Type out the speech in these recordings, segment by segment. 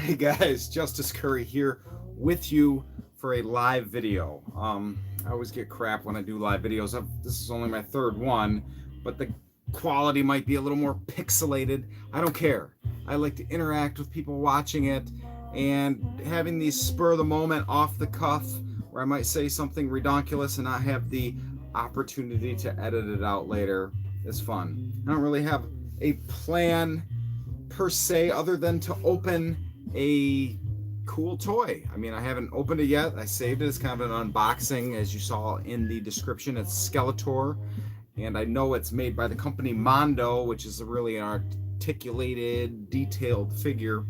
Hey guys, Justice Curry here with you for a live video. I always get crap when I do live videos. This is only my third one, but the quality might be a little more pixelated. I don't care. I like to interact with people watching it, and having these spur of the moment, off the cuff, where I might say something redonkulous and not have the opportunity to edit it out later is fun. I don't really have a plan per se other than to open a cool toy. I mean, I haven't opened it yet. I saved it as kind of an unboxing, as you saw in the description. It's Skeletor, and I know it's made by the company Mondo, which is a really articulated, detailed figure.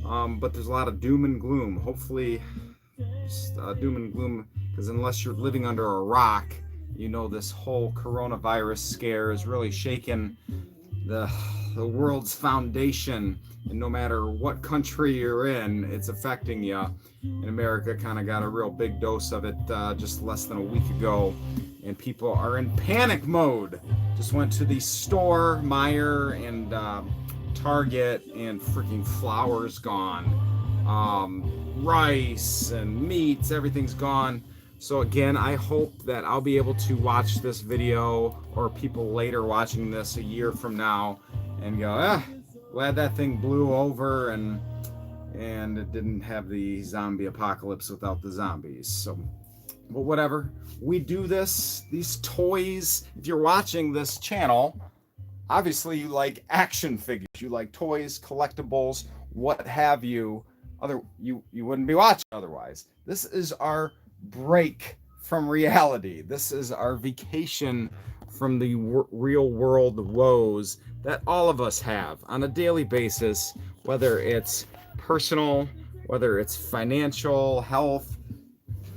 But there's a lot of doom and gloom. Hopefully, doom and gloom, because unless you're living under a rock, you know this whole coronavirus scare is really shaking the world's foundation, and no matter what country you're in, it's affecting you. In America, kind of got a real big dose of it just less than a week ago, and people are in panic mode. Just went to the store, Meijer and Target, and freaking flour's gone. Rice and meats, everything's gone. So again, I hope that I'll be able to watch this video, or people later watching this a year from now, and go, glad that thing blew over and it didn't have the zombie apocalypse without the zombies. So, but whatever. We do these toys. If you're watching this channel, obviously you like action figures, you like toys, collectibles, what have you. You wouldn't be watching otherwise. This is our break from reality. This is our vacation from the real world woes that all of us have on a daily basis, whether it's personal, whether it's financial, health,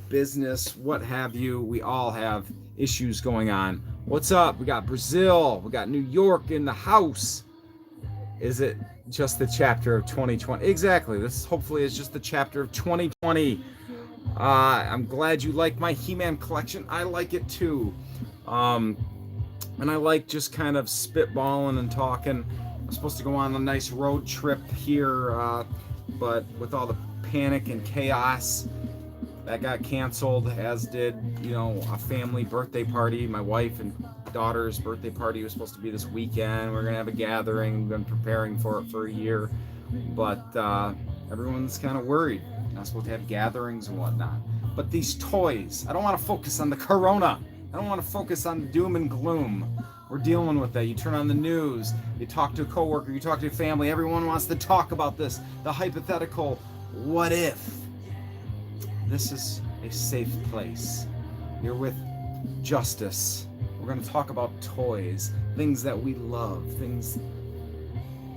business, what have you. We all have issues going on. What's up? We got Brazil, we got New York in the house. Is it just the chapter of 2020? Exactly. This hopefully is just the chapter of 2020. I'm glad you like my He-Man collection. I like it too. And I like just kind of spitballing and talking. I'm supposed to go on a nice road trip here, but with all the panic and chaos, that got canceled, as did, a family birthday party. My wife and daughter's birthday party was supposed to be this weekend. We're going to have a gathering. We've been preparing for it for a year. But everyone's kind of worried. Not supposed to have gatherings and whatnot. But these toys, I don't want to focus on the corona. I don't want to focus on doom and gloom. We're dealing with that. You turn on the news, you talk to a coworker, you talk to a family, everyone wants to talk about this. The hypothetical, what if? This is a safe place. You're with Justice. We're going to talk about toys, things that we love, things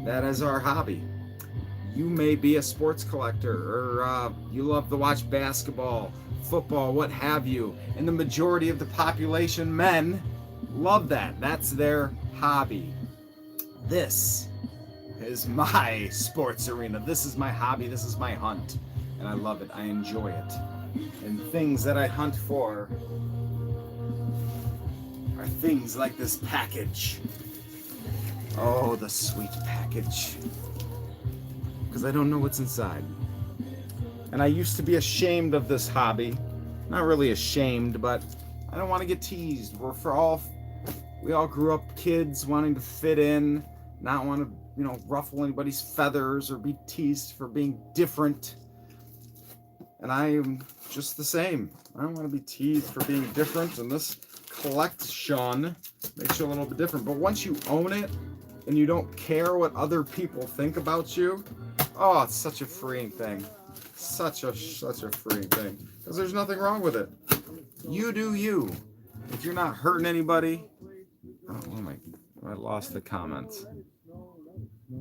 that is our hobby. You may be a sports collector, or you love to watch basketball, football, what have you. And the majority of the population, men, love that. That's their hobby. This is my sports arena. This is my hobby. This is my hunt. And I love it. I enjoy it. And things that I hunt for are things like this package. Oh, the sweet package. Because I don't know what's inside. And I used to be ashamed of this hobby. Not really ashamed, but I don't want to get teased. We all grew up kids wanting to fit in, not want to, ruffle anybody's feathers or be teased for being different. And I am just the same. I don't want to be teased for being different, and this collection makes you a little bit different. But once you own it and you don't care what other people think about you, oh, it's such a freeing thing. Such a freeing thing. Because there's nothing wrong with it. You do you. If you're not hurting anybody. I lost the comments.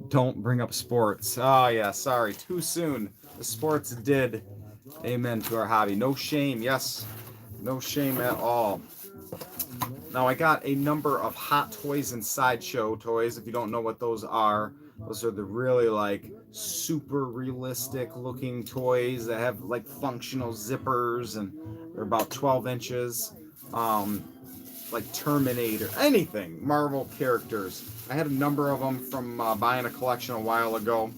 Don't bring up sports. Oh yeah, sorry. Too soon. The sports did. Amen to our hobby. No shame. Yes. No shame at all. Now I got a number of Hot Toys and Sideshow toys. If you don't know what those are the really super realistic looking toys that have functional zippers, and they're about 12 inches. Like Terminator, anything, Marvel characters. I had a number of them from buying a collection a while ago.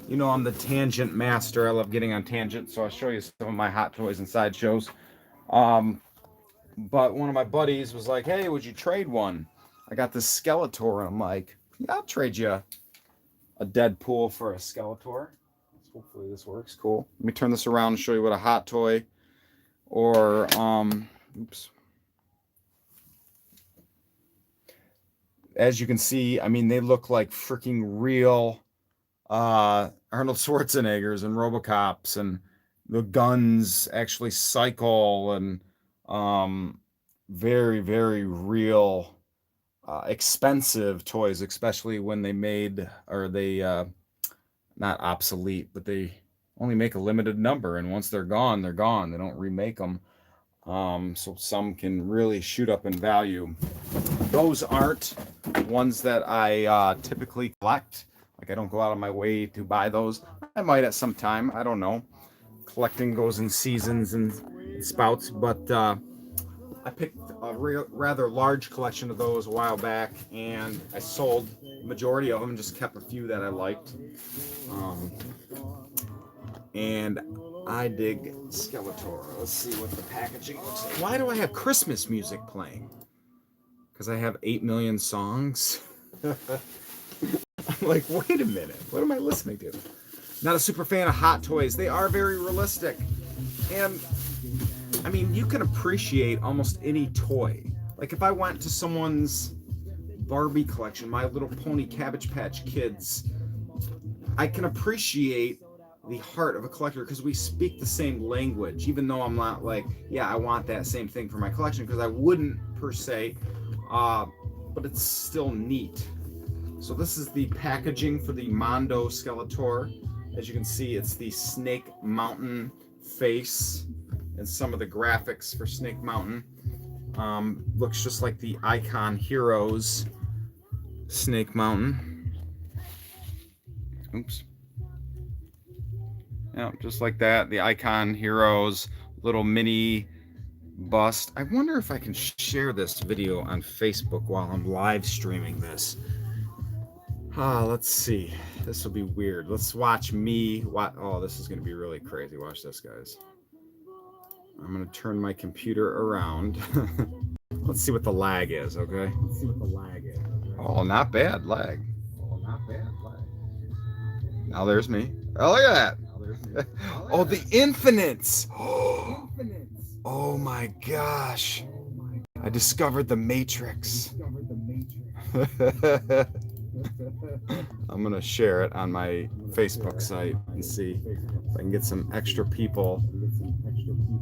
You know I'm the tangent master. I love getting on tangent, so I'll show you some of my Hot Toys and sideshows. But one of my buddies was like, hey, would you trade one? I got this Skeletor, and I'm like, yeah, I'll trade you a Deadpool for a Skeletor. Hopefully this works. Cool. Let me turn this around and show you what a Hot Toy or, oops. As you can see, I mean, they look like freaking real Arnold Schwarzeneggers and RoboCops, and the guns actually cycle, and very, very real, expensive toys, especially when they made, or they, not obsolete, but they only make a limited number, and once they're gone, they're gone. They don't remake them. So some can really shoot up in value. Those aren't ones that I typically collect. Like, I don't go out of my way to buy those. I might at some time. I don't know. Collecting goes in seasons and spouts, but I picked a rather large collection of those a while back, and I sold the majority of them, just kept a few that I liked. And I dig Skeletor. Let's see what the packaging looks like. Why do I have Christmas music playing? Because I have 8 million songs. I'm like, wait a minute. What am I listening to? Not a super fan of Hot Toys. They are very realistic. And, I mean, you can appreciate almost any toy. Like, if I went to someone's Barbie collection, My Little Pony Cabbage Patch Kids, I can appreciate the heart of a collector because we speak the same language, even though I'm not like, yeah, I want that same thing for my collection, because I wouldn't per se, but it's still neat. So this is the packaging for the Mondo Skeletor. As you can see, it's the Snake Mountain face and some of the graphics for Snake Mountain. Looks just like the Icon Heroes Snake Mountain. Oops. Yeah, just like that. The Icon Heroes little mini bust. I wonder if I can share this video on Facebook while I'm live streaming this. Let's see. This will be weird. Let's watch me. Oh, this is going to be really crazy. Watch this, guys. I'm going to turn my computer around. Let's see what the lag is, okay? Let's see what the lag is. Okay? Oh, not bad lag. Oh, not bad lag. Now there's me. Oh, look at that. Oh, the infinites. Oh my gosh. I discovered the Matrix. I'm going to share it on my Facebook site and see if I can get some extra people.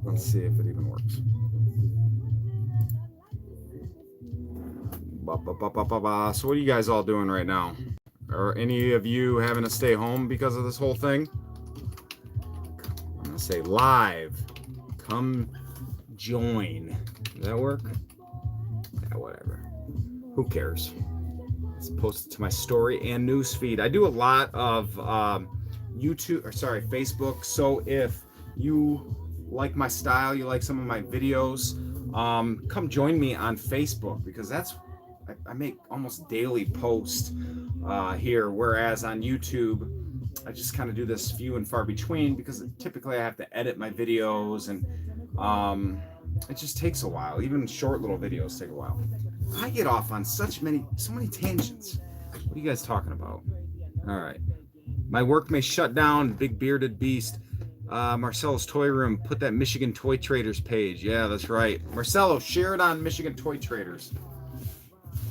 Let's see if it even works. So what are you guys all doing right now? Are any of you having to stay home because of this whole thing? I'm going to say live. Come join. Does that work? Yeah, whatever. Who cares? Let's post it to my story and news feed. I do a lot of Facebook. So if you like my style, you like some of my videos, come join me on Facebook, because I make almost daily posts here, whereas on YouTube I just kind of do this few and far between, because typically I have to edit my videos, and it just takes a while. Even short little videos take a while. I get off on so many tangents. What are you guys talking about? All right. My work may shut down, big bearded beast. Marcelo's Toy Room, put that Michigan Toy Traders page. Yeah, that's right. Marcelo, share it on Michigan Toy Traders.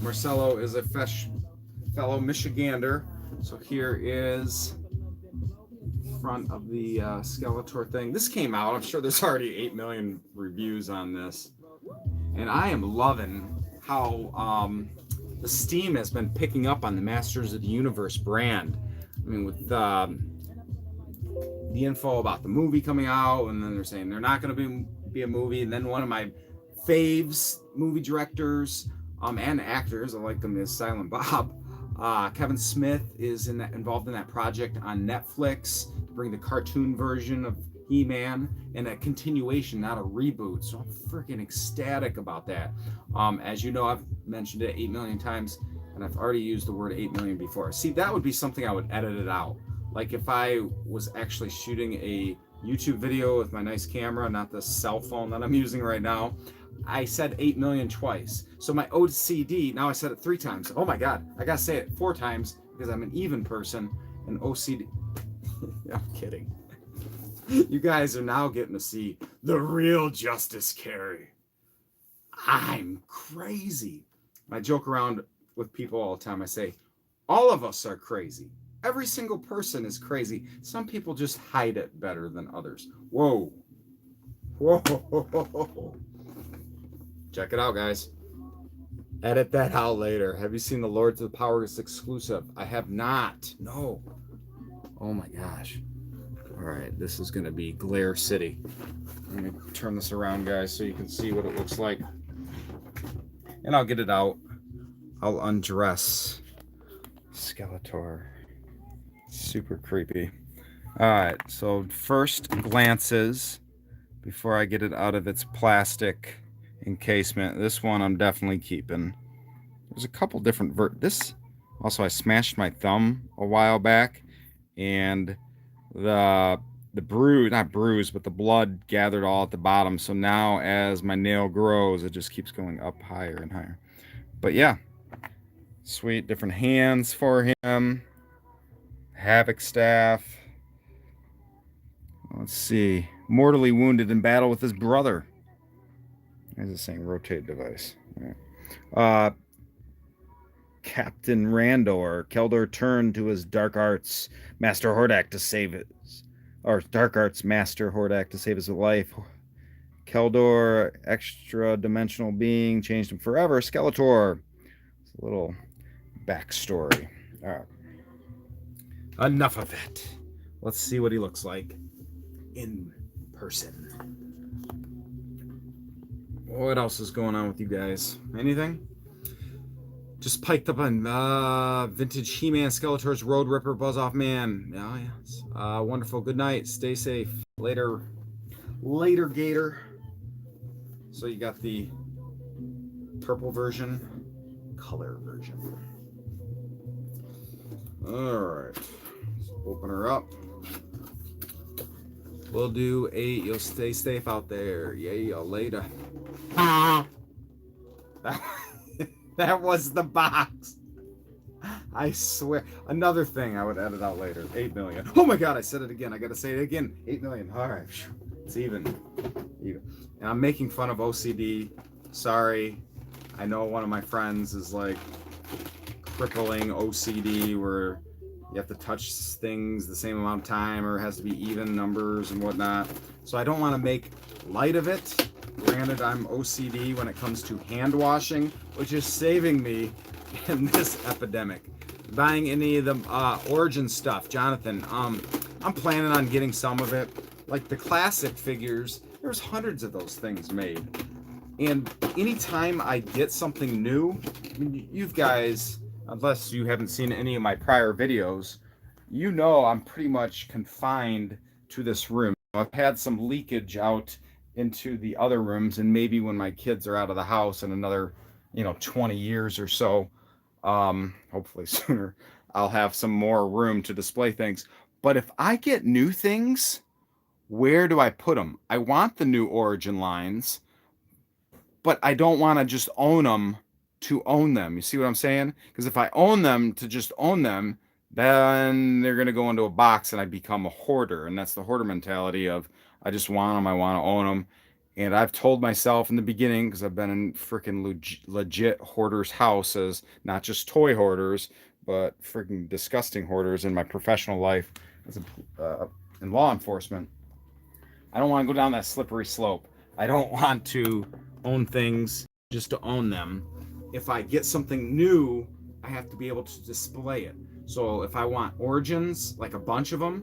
Marcelo is a fellow Michigander. So here is front of the Skeletor thing. This came out. I'm sure there's already 8 million reviews on this. And I am loving how the steam has been picking up on the Masters of the Universe brand. I mean, with the info about the movie coming out, and then they're saying they're not going to be a movie. And then one of my faves movie directors and actors, I like them, is Silent Bob. Kevin Smith is involved in that project on Netflix to bring the cartoon version of He-Man, and a continuation, not a reboot. So I'm freaking ecstatic about that. As you know, I've mentioned it 8 million times, and I've already used the word 8 million before. See, that would be something I would edit it out. Like if I was actually shooting a YouTube video with my nice camera, not the cell phone that I'm using right now, I said 8 million twice. So my OCD, now I said it 3 times. Oh my God, I gotta say it 4 times because I'm an even person, and OCD. I'm kidding. You guys are now getting to see the real Justice Carry. I'm crazy. I joke around with people all the time. I say, all of us are crazy. Every single person is crazy. Some people just hide it better than others. Whoa. Whoa. Check it out, guys. Edit that out later. Have you seen the Lords of the Powers exclusive? I have not. No. Oh my gosh. All right, this is going to be Glare City. Let me turn this around, guys, so you can see what it looks like. And I'll get it out. I'll undress Skeletor. Super creepy. All right, so first glances before I get it out of its plastic encasement. This one I'm definitely keeping. There's a couple different this also, I smashed my thumb a while back, and the bruise, not bruise, but the blood gathered all at the bottom. So now as my nail grows, it just keeps going up higher and higher. But yeah, sweet. Different hands for him. Havoc staff. Let's see. Mortally wounded in battle with his brother. There's the same rotate device. Captain Randor. Keldor turned to his dark arts master Hordak to save his, or dark arts master Hordak to save his life. Keldor, extra dimensional being, changed him forever. Skeletor. It's a little backstory. All right. Enough of it. Let's see what he looks like in person. What else is going on with you guys? Anything? Just piked up on vintage He-Man, Skeletor's Road Ripper, Buzz Off Man. Oh, yes. Wonderful. Good night. Stay safe. Later, Gator. So you got the purple version, color version. All right. Let's open her up. We'll do you'll stay safe out there. Yeah, later. That was the box. I swear. Another thing I would edit out later. 8 million. Oh my God, I said it again. I got to say it again. 8 million. All right. It's even. And I'm making fun of OCD. Sorry. I know one of my friends is like crippling OCD where you have to touch things the same amount of time or it has to be even numbers and whatnot. So I don't want to make light of it. Granted, I'm OCD when it comes to hand washing, which is saving me in this epidemic. Buying any of the Origin stuff, Jonathan, I'm planning on getting some of it. Like the classic figures, there's hundreds of those things made. And anytime I get something new, I mean, you guys, unless you haven't seen any of my prior videos, you know I'm pretty much confined to this room. I've had some leakage out into the other rooms, and maybe when my kids are out of the house in another 20 years or so, hopefully sooner, I'll have some more room to display things. But if I get new things, where do I put them? I want the new Origin lines, but I don't want to just own them to own them. You see what I'm saying? Because if I own them to just own them, then they're going to go into a box and I become a hoarder. And that's the hoarder mentality of, I just want them, I want to own them. And I've told myself in the beginning, because I've been in freaking legit hoarders' houses, not just toy hoarders, but freaking disgusting hoarders in my professional life as in law enforcement. I don't want to go down that slippery slope. I don't want to own things just to own them. If I get something new, I have to be able to display it. So if I want Origins, like a bunch of them,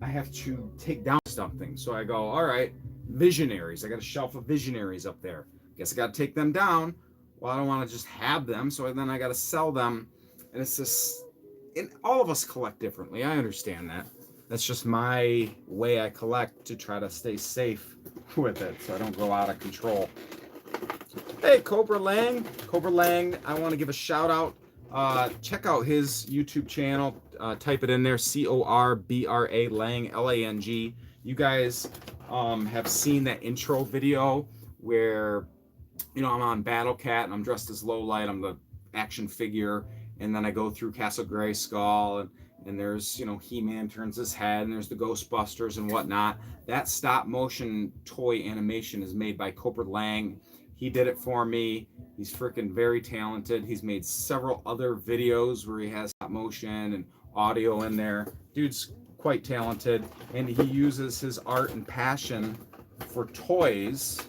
I have to take down something. So I go, all right, Visionaries. I got a shelf of Visionaries up there. Guess I got to take them down. Well, I don't want to just have them, so then I got to sell them. And it's just, and all of us collect differently. I understand that. That's just my way I collect to try to stay safe with it, so I don't go out of control. Hey, Cobra Lang. I want to give a shout out. Check out his YouTube channel. type it in there, Corbra Lang, Lang. You guys have seen that intro video where, you know, I'm on Battle Cat and I'm dressed as Lowlight. I'm the action figure, and then I go through Castle Grayskull, and there's, you know, He-Man turns his head, and there's the Ghostbusters and whatnot. That stop motion toy animation is made by Cobra Lang. He did it for me. He's freaking very talented. He's made several other videos where he has stop motion and audio in there. Dude's quite talented, and he uses his art and passion for toys.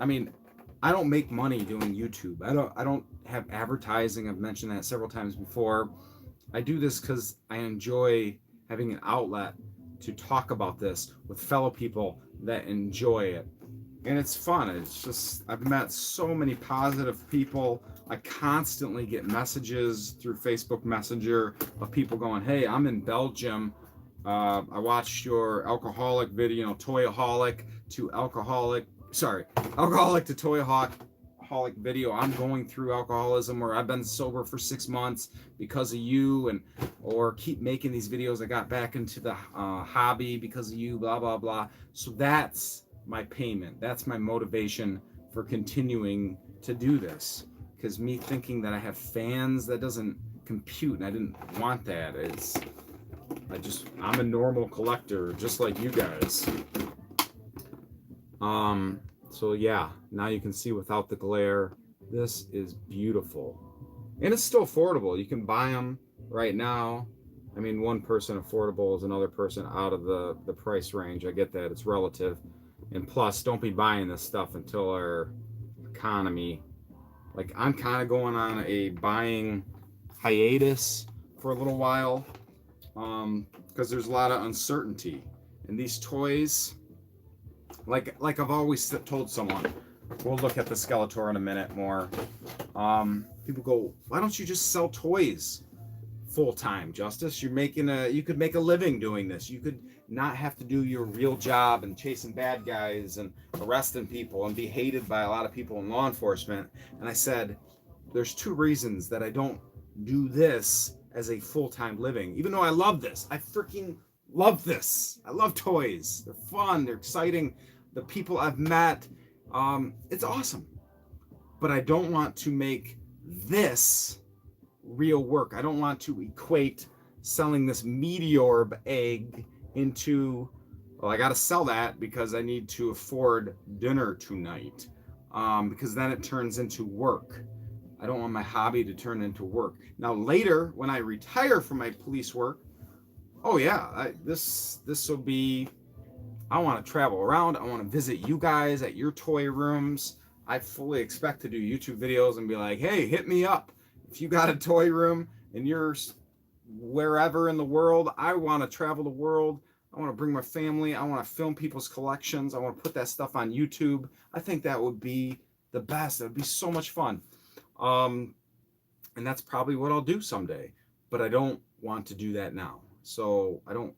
I mean, I don't make money doing YouTube. I don't have advertising. I've mentioned that several times before. I do this because I enjoy having an outlet to talk about this with fellow people that enjoy it. And it's fun. It's just, I've met so many positive people. I constantly get messages through Facebook Messenger of people going, hey, I'm in Belgium. I watched your alcoholic video, you know, alcoholic to toyaholic video. I'm going through alcoholism, or I've been sober for 6 months because of you, and or keep making these videos. I got back into the hobby because of you, blah, blah, blah. So that's my payment. That's my motivation for continuing to do this. Because me thinking that I have fans, that doesn't compute, and I didn't want that. I'm a normal collector, just like you guys. So yeah, now you can see without the glare, this is beautiful. And it's still affordable. You can buy them right now. I mean, one person affordable is another person out of the price range. I get that, it's relative. And plus, don't be buying this stuff until our economy, like, I'm kind of going on a buying hiatus for a little while, because there's a lot of uncertainty. And these toys, like I've always told someone, we'll look at the Skeletor in a minute more. People go, why don't you just sell toys full-time, Justice? You could make a living doing this. You could not have to do your real job and chasing bad guys and arresting people and be hated by a lot of people in law enforcement. And I said, there's 2 reasons that I don't do this as a full-time living, even though I love this. I freaking love this. I love toys. They're fun. They're exciting. The people I've met, it's awesome. But I don't want to make this real work. I don't want to equate selling this meteor egg into, well, I got to sell that because I need to afford dinner tonight, because then it turns into work. I don't want my hobby to turn into work. Now later, when I retire from my police work, oh yeah, this will be, I want to travel around. I want to visit you guys at your toy rooms. I fully expect to do YouTube videos and be like, hey, hit me up. If you got a toy room and you're wherever in the world, I want to travel the world. I want to bring my family. I want to film people's collections. I want to put that stuff on YouTube. I think that would be the best. It would be so much fun. And that's probably what I'll do someday. But I don't want to do that now. So I don't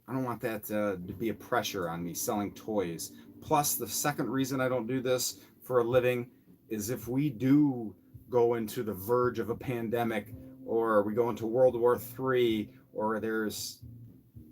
want that to be a pressure on me selling toys. Plus, the second reason I don't do this for a living is if we do go into the verge of a pandemic, or we go into World War III, or there's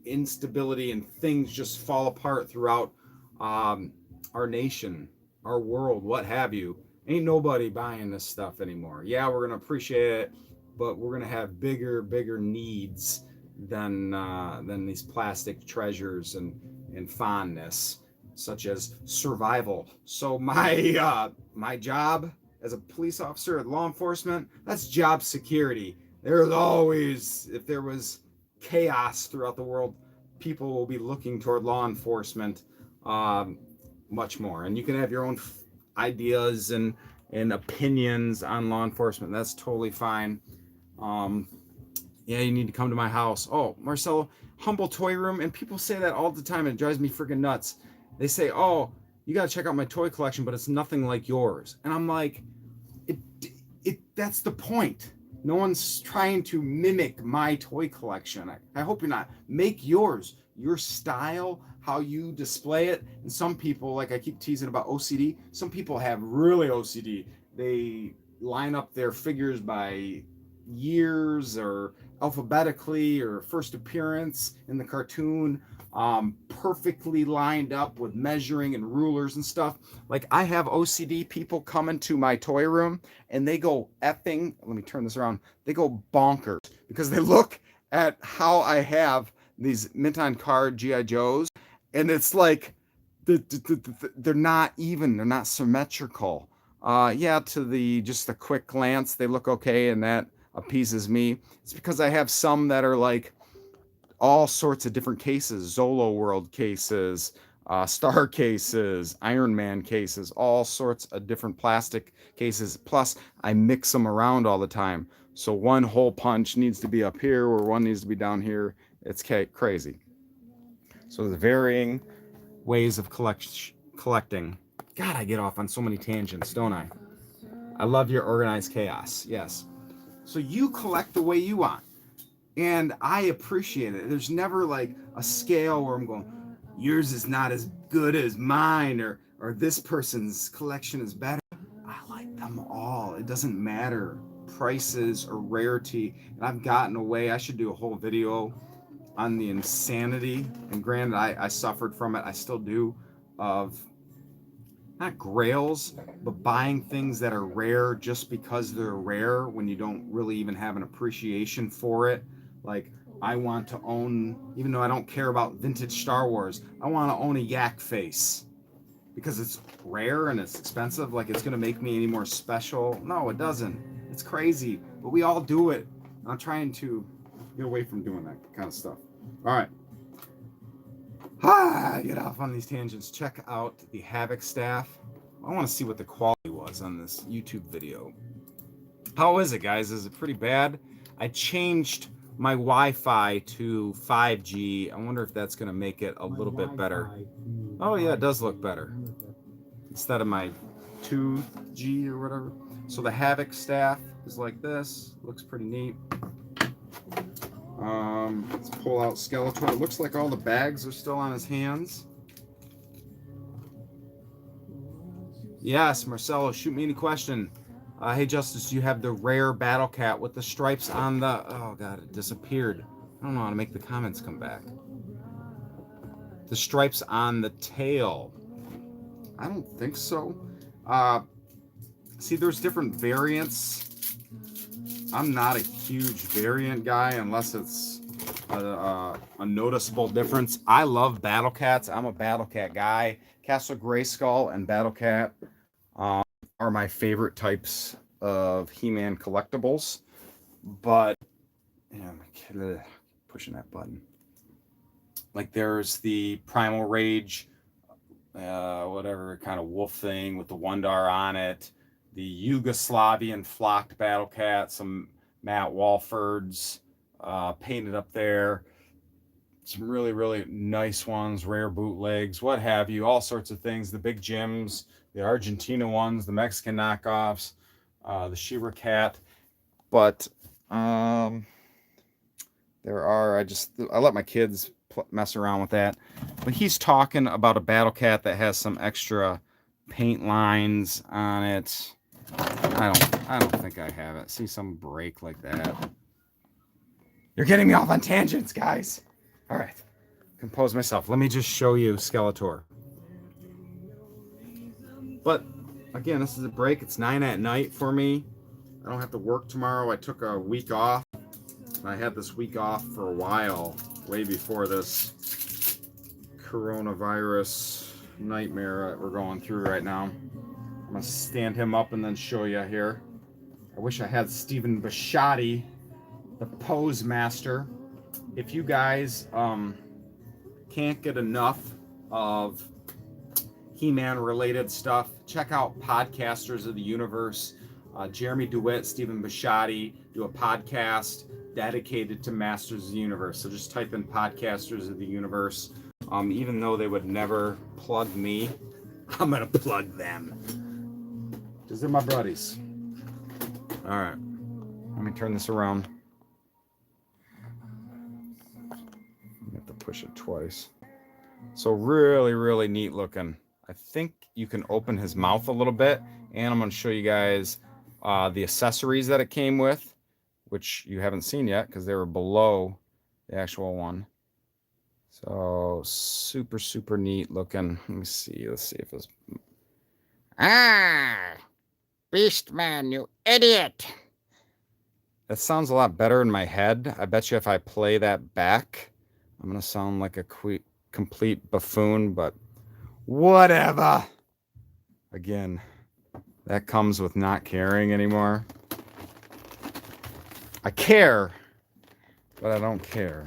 instability and things just fall apart throughout our nation, our world, what have you, ain't nobody buying this stuff anymore. Yeah, we're going to appreciate it, but we're going to have bigger needs than these plastic treasures and fondness, such as survival. So my job as a police officer at law enforcement, that's job security. There's always, if there was chaos throughout the world, people will be looking toward law enforcement much more. And you can have your own ideas and opinions on law enforcement. That's totally fine. Yeah, you need to come to my house. Oh, Marcelo, humble toy room. And people say that all the time. And it drives me freaking nuts. They say, oh, you got to check out my toy collection, but it's nothing like yours. And I'm like, that's the point. No one's trying to mimic my toy collection. I hope you're not. Make yours, your style, how you display it. And some people, like I keep teasing about OCD, some people have really OCD. They line up their figures by years or alphabetically or first appearance in the cartoon, perfectly lined up with measuring and rulers and stuff. Like, I have OCD people come into my toy room and they go effing, let me turn this around, they go bonkers because they look at how I have these mint on card GI Joes, and it's like they're not even, they're not symmetrical. Yeah, to the just a quick glance they look okay, and that appeases me. It's because I have some that are like all sorts of different cases, Zolo World cases, Star cases, Iron Man cases, all sorts of different plastic cases. Plus, I mix them around all the time. So one hole punch needs to be up here or one needs to be down here. It's crazy. So there's varying ways of collecting. God, I get off on so many tangents, don't I? I love your organized chaos. Yes. So you collect the way you want. And I appreciate it. There's never like a scale where I'm going, yours is not as good as mine, or this person's collection is better. I like them all. It doesn't matter prices or rarity. And I've gotten away. I should do a whole video on the insanity. And granted, I suffered from it. I still do, of not grails, but buying things that are rare just because they're rare when you don't really even have an appreciation for it. Like, I want to own, even though I don't care about vintage Star Wars, I want to own a yak face because it's rare and it's expensive. Like, it's going to make me any more special? No, it doesn't. It's crazy, but we all do it. I'm trying to get away from doing that kind of stuff. All right. Get off on these tangents. Check out the Havoc staff. I want to see what the quality was on this YouTube video. How is it, guys? Is it pretty bad? I changed my Wi-Fi to 5G. I wonder if that's going to make it a little bit better. Oh yeah, it does look better instead of my 2G or whatever. So the Havoc staff is like this. Looks pretty neat. Let's pull out Skeletor. It looks like all the bags are still on his hands. Yes, Marcelo, shoot me any question. Hey, Justice, you have the rare Battle Cat with the stripes on the... Oh, God, it disappeared. I don't know how to make the comments come back. The stripes on the tail. I don't think so. See, there's different variants. I'm not a huge variant guy unless it's a noticeable difference. I love Battle Cats. I'm a Battle Cat guy. Castle Grayskull and Battle Cat are my favorite types of He-Man collectibles. But, yeah, pushing that button. Like, there's the Primal Rage, whatever kind of wolf thing with the Wondar on it. The Yugoslavian flocked Battle Cat, some Matt Walfords painted up there. Some really, really nice ones, rare bootlegs, what have you, all sorts of things. The Big Jims, the Argentina ones, the Mexican knockoffs, the She-Ra Cat. But there are, I let my kids mess around with that. But he's talking about a Battle Cat that has some extra paint lines on it. I don't think I have it. See some break like that. You're getting me off on tangents, guys. All right, compose myself. Let me just show you Skeletor. But again, this is a break. It's 9 at night for me. I don't have to work tomorrow. I took a week off. I had this week off for a while, way before this coronavirus nightmare that we're going through right now. I'm gonna stand him up and then show you here. I wish I had Stephen Bisciotti, the pose master. If you guys can't get enough of He-Man related stuff, check out Podcasters of the Universe. Jeremy DeWitt, Stephen Bisciotti do a podcast dedicated to Masters of the Universe. So just type in Podcasters of the Universe. Even though they would never plug me, I'm gonna plug them. Because they're my buddies. All right, let me turn this around. You have to push it twice. So really, really neat looking. I think you can open his mouth a little bit, and I'm going to show you guys the accessories that it came with, which you haven't seen yet because they were below the actual one. So super, super neat looking. Let me see. Let's see if this. Ah, Beast Man, you idiot. That sounds a lot better in my head. I bet you if I play that back, I'm going to sound like a complete buffoon, but whatever. Again, that comes with not caring anymore. I care, but I don't care.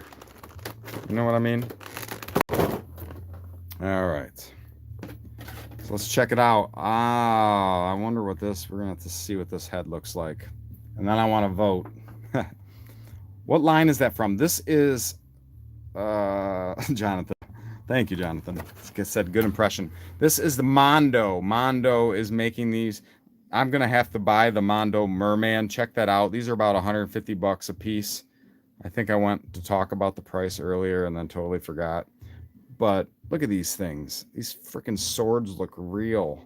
You know what I mean? All right. So let's check it out. Ah, I wonder what this, we're going to have to see what this head looks like. And then I want to vote. What line is that from? This is, Jonathan. Thank you, Jonathan. Like I said, good impression. This is the Mondo. Mondo is making these. I'm going to have to buy the Mondo Merman. Check that out. These are about 150 bucks a piece. I think I went to talk about the price earlier and then totally forgot. But look at these things. These freaking swords look real.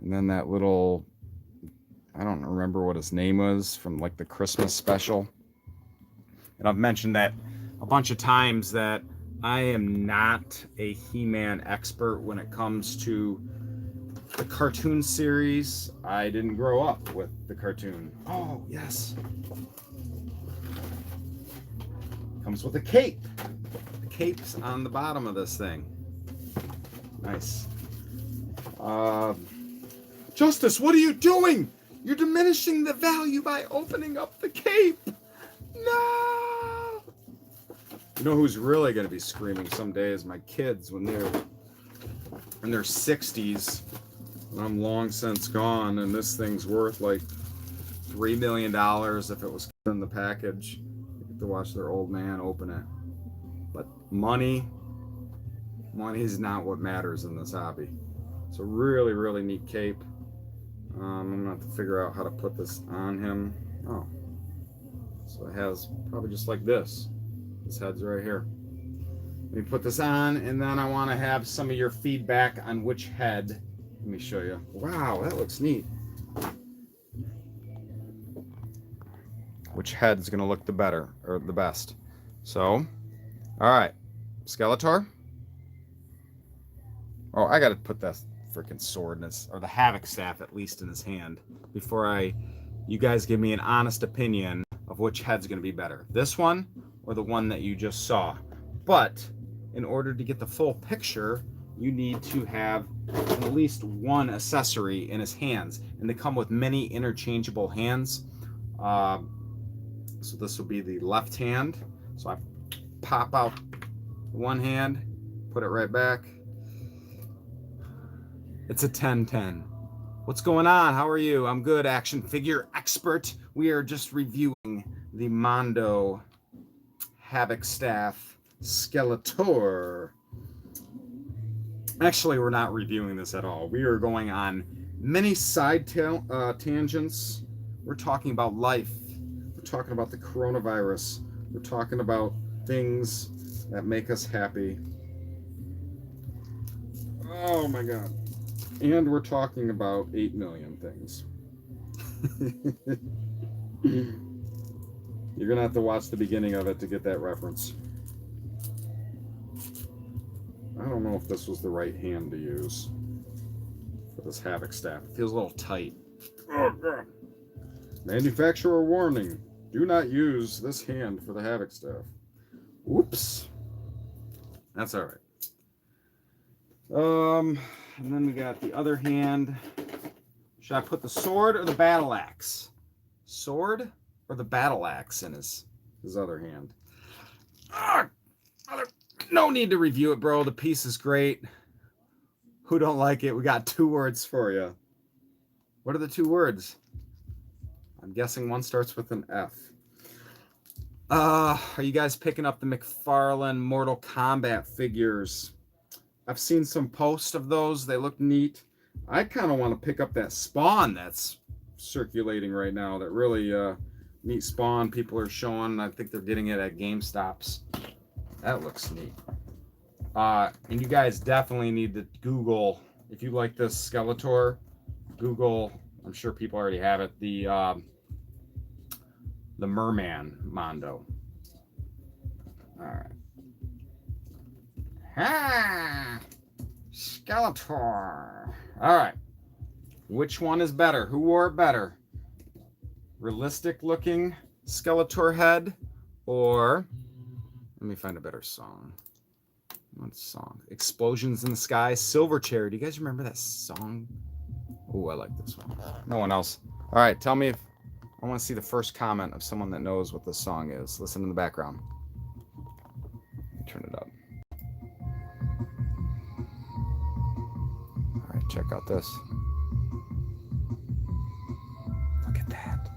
And then that little, I don't remember what his name was from like the Christmas special. And I've mentioned that a bunch of times that I am not a He-Man expert when it comes to the cartoon series. I didn't grow up with the cartoon. Oh, yes. Comes with a cape. The cape's on the bottom of this thing. Nice. Justice, what are you doing? You're diminishing the value by opening up the cape. No! You know who's really going to be screaming someday is my kids when they're in their 60s. And I'm long since gone, and this thing's worth like $3 million if it was in the package. You get to watch their old man open it. But money is not what matters in this hobby. It's a really, really neat cape. I'm going to have to figure out how to put this on him. Oh. So it has probably just like this. This head's right here. Let me put this on, and then I want to have some of your feedback on which head. Let me show you. Wow, that looks neat. Which head's going to look the better, or the best. So, all right. Skeletor. Oh, I got to put that freaking sword in his, or the Havoc staff at least in his hand before you guys give me an honest opinion of which head's going to be better. This one or the one that you just saw. But in order to get the full picture, you need to have at least one accessory in his hands. And they come with many interchangeable hands. So this will be the left hand. So I pop out one hand, put it right back. It's a 10-10. What's going on? How are you? I'm good, action figure expert. We are just reviewing the Mondo Havoc Staff Skeletor. Actually, we're not reviewing this at all. We are going on many side tangents. We're talking about life. We're talking about the coronavirus. We're talking about things that make us happy. Oh my God. And we're talking about 8 million things. You're going to have to watch the beginning of it to get that reference. I don't know if this was the right hand to use for this Havoc staff. It feels a little tight. Manufacturer warning. Do not use this hand for the Havoc staff. Whoops. That's all right. And then we got the other hand. Should I put the sword or the battle axe? Sword or the battle axe in his other hand? No need to review it, bro. The piece is great. Who don't like it? We got 2 words for you. What are the 2 words? I'm guessing one starts with an F. Are you guys picking up the McFarlane Mortal Kombat figures? I've seen some posts of those. They look neat. I kind of want to pick up that Spawn that's circulating right now. That really neat Spawn people are showing. I think they're getting it at GameStops. That looks neat. And you guys definitely need to Google, if you like this Skeletor, Google, I'm sure people already have it, the the merman Mondo. All right. Ah, Skeletor. All right. Which one is better? Who wore it better? Realistic looking Skeletor head, or let me find a better song. What song? Explosions in the Sky, Silverchair. Do you guys remember that song? Oh, I like this one. No one else. All right, tell me if I want to see the first comment of someone that knows what this song is. Listen in the background. Turn it up. All right, check out this. Look at that.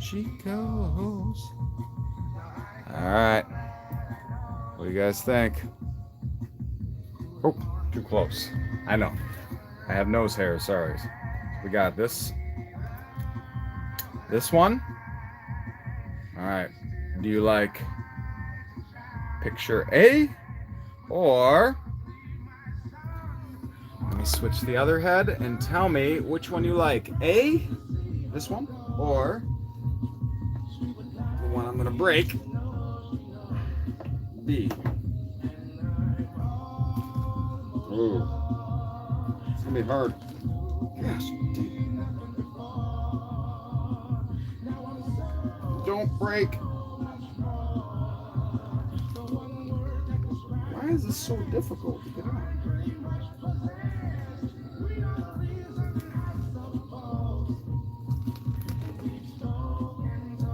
She goes. All right. What do you guys think? Oh, too close. I know. I have nose hair. Sorry. We got this one. All right. Do you like picture A, or let me switch the other head and tell me which one you like? A, this one, or the one I'm gonna break, B. Ooh, it's gonna be hard. Gosh, don't break. Why is this so difficult to get on?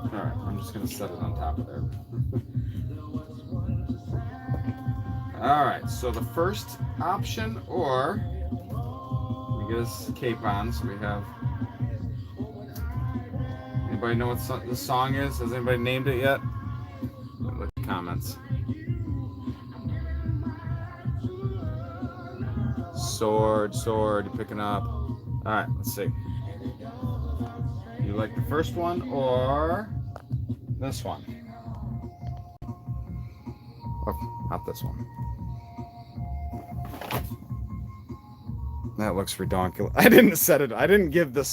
All right, I'm just gonna set it on top of there. All right, so the first option, or we get his cape on, so we have. Anybody know what the song is? Has anybody named it yet? Look at the comments. Sword, you picking up. All right, let's see. You like the first one or this one? Oh, not this one. That looks redonkulous. I didn't set it. I didn't give this